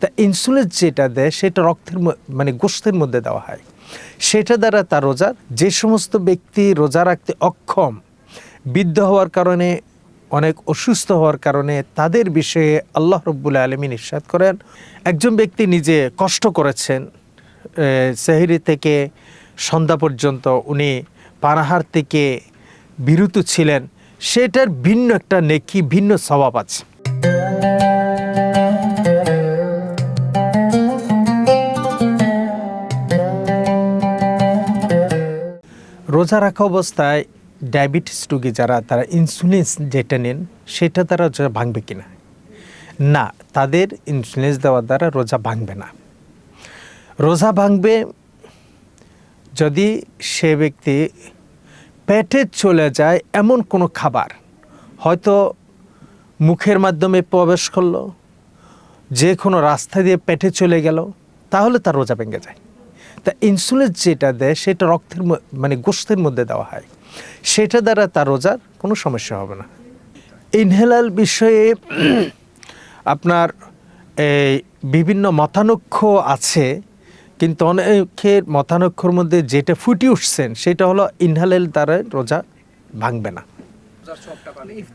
তা ইনসুলিন যেটা দেয় সেটা রক্তের মানে গোশতের মধ্যে দেওয়া হয়, সেটা দ্বারা তার রোজার। যে সমস্ত ব্যক্তি রোজা রাখতে অক্ষম, বৃদ্ধ হওয়ার কারণে, অনেক অসুস্থ হওয়ার কারণে, তাদের বিষয়ে আল্লাহ রাব্বুল আলামিন ইরশাদ করেন, একজন ব্যক্তি নিজে কষ্ট করেছেন, সেহরি থেকে সন্ধ্যা পর্যন্ত উনি পানাহার থেকে বিরত ছিলেন, সেটার ভিন্ন একটা নেকি, ভিন্ন সওয়াব আছে। রোজা রাখা অবস্থায় ডায়াবেটিস রোগী যারা, তারা ইনসুলিন যেটা নেন সেটা দ্বারা রোজা ভাঙবে কিনা? না, তাদের ইনসুলিন দেওয়ার দ্বারা রোজা ভাঙবে না। রোজা ভাঙবে যদি সে ব্যক্তি পেটে চলে যায় এমন কোনো খাবার, হয়তো মুখের মাধ্যমে প্রবেশ করলো, যে কোনো রাস্তা দিয়ে পেটে চলে গেল, তাহলে তার রোজা ভেঙে যায়। তা ইনসুলিন যেটা দেয় সেটা রক্তের মানে গোশতের মধ্যে দেওয়া হয়, সেটা দ্বারা তার রোজার কোনো সমস্যা হবে না। ইনহেলার বিষয়ে আপনার এই বিভিন্ন মতানক্ষ আছে, কিন্তু অনেকের মতানক্ষর মধ্যে যেটা ফুটে উঠছেন সেটা হলো ইনহেলার দ্বারা রোজা ভাঙবে না।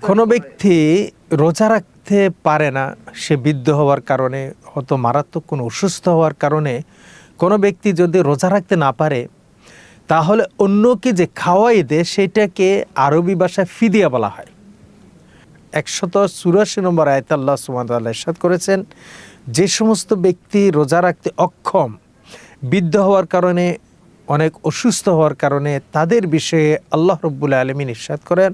কোনো ব্যক্তি রোজা রাখতে পারে না, সে বৃদ্ধ হওয়ার কারণে, হয়তো মারাত্মক কোনো অসুস্থ হওয়ার কারণে কোনো ব্যক্তি যদি রোজা রাখতে না পারে, তাহলে অন্যকে যে খাওয়াই দেয় সেটাকে আরবি ভাষায় ফিদিয়া বলা হয়। 184 নম্বর আয়াতে আল্লাহ সুবহানাহু ওয়া তাআলা ইরশাদ করেছেন, যে সমস্ত ব্যক্তি রোজা রাখতে অক্ষম, বৃদ্ধ হওয়ার কারণে, অনেক অসুস্থ হওয়ার কারণে, তাদের বিষয়ে আল্লাহ রাব্বুল আলামিন ইরশাদ করেন,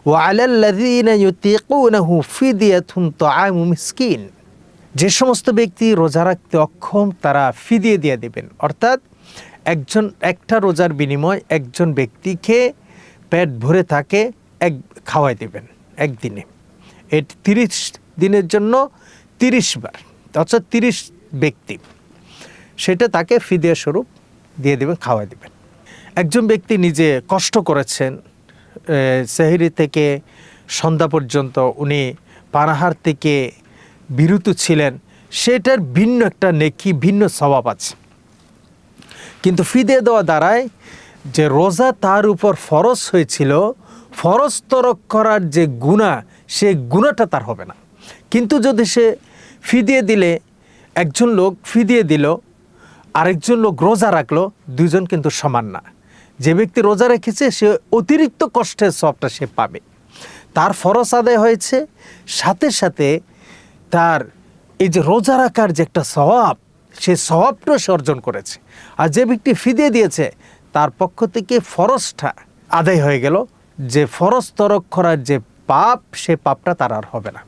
ওয়া আলাল্লাযীনা ইউতীকুনাহু ফিদিয়াতুন তাআমু মিসকিন। যে সমস্ত ব্যক্তি রোজা রাখতে অক্ষম তারা ফিদিয়ে দিয়ে দেবেন, অর্থাৎ একটা রোজার বিনিময় একজন ব্যক্তিকে পেট ভরে থাকে খাওয়াই দেবেন একদিনে। এটি 30 দিনের জন্য 30 বার, অর্থাৎ 30 ব্যক্তি, সেটা তাকে ফিদিয়া স্বরূপ দিয়ে দেবেন, খাওয়াই দেবেন। একজন ব্যক্তি নিজে কষ্ট করেছেন, সেহরি থেকে সন্ধ্যা পর্যন্ত উনি পানাহার থেকে বিরত ছিলেন, সেটার ভিন্ন একটা নেকি, ভিন্ন সওয়াব আছে। কিন্তু ফিদিয়া দেওয়া দ্বারায় যে রোজা তার উপর ফরজ হয়েছিল, ফরজ তরক করার যে গুনাহ, সেই গুনাহটা তার হবে না। কিন্তু যদি সে ফিদিয়ে দিলে, একজন লোক ফিদিয়ে দিল, আরেকজন লোক রোজা রাখলো, দুজন কিন্তু সমান না। যে ব্যক্তি রোজা রেখেছে সে অতিরিক্ত কষ্টের সওয়াবটা সে পাবে, তার ফরজ আদায় হয়েছে, সাথে সাথে তার এই যে রোজা রাখার যে একটা সওয়াব, সে সওয়াবটা সে অর্জন করেছে। আর যে ব্যক্তি ফিদিয়ে দিয়েছে তার পক্ষ থেকে ফরজটা আদায় হয়ে গেল, যে ফরজ তরক করার যে পাপ, সে পাপটা তার আর হবে না।